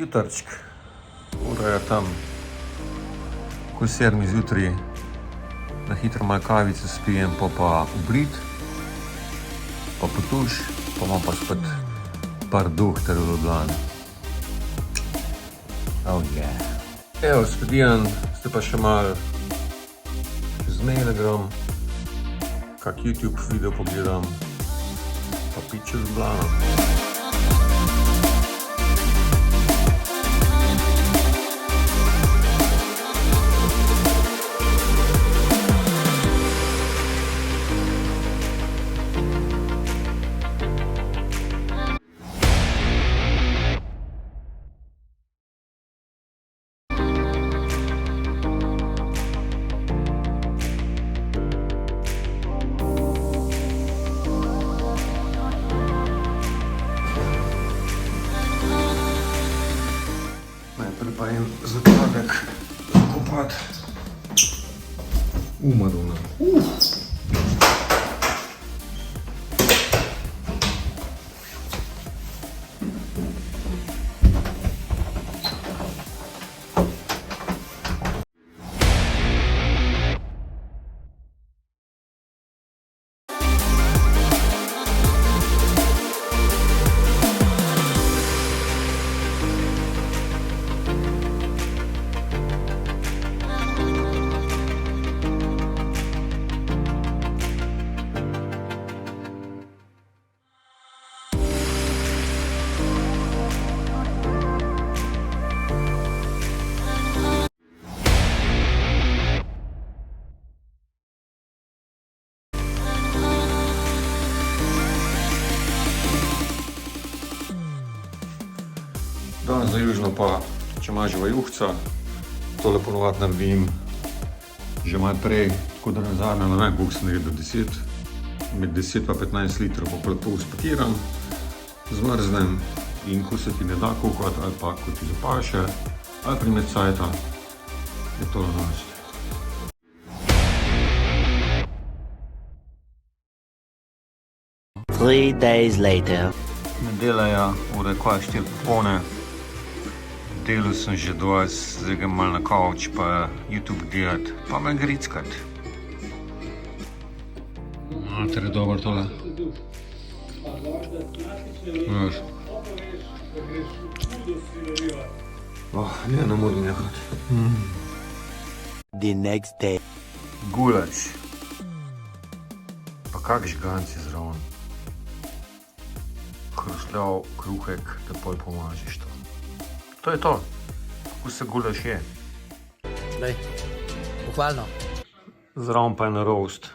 Jutrčk, ura je tam ko 7 zjutraj, na hitro malo kavice spijem, pa ubrit, pa potuš, pa imam pa spet par duhter v Ljubljani. Oh yeah. Evo, spedijan, ste pa še malo čez maile gram, kak YouTube video pogledam, pa piče z Ljubljana. Najprej pa en zakladek zakopati v Madonna. Danes za južno pa, če ima živa juhca, tole ponovadi naredim že malo prej, tako da nazadnje, ne vem, koliko sem naredil, 10, med 10 pa 15 litrov, pa lepo spakiram, zmrznem in ko se ti ne da kuhati ali pa ko ti zapaše, ali primet cajta, je to danes. Three days later. Nedela, ura je kaj 4 popolne. Delal sem že 20, zdaj grem malo na kavč, pa YouTube gledat, pa me grickat. Mater je dober tole. Veš. Ne moram nehati. The next day. Gulač. Pa kak žganci zraven. Hrustljav kruhek, da pol pomažiš to. To je to. Kako se gulaš je. Daj, pohvalno. Zraven pa je na roast.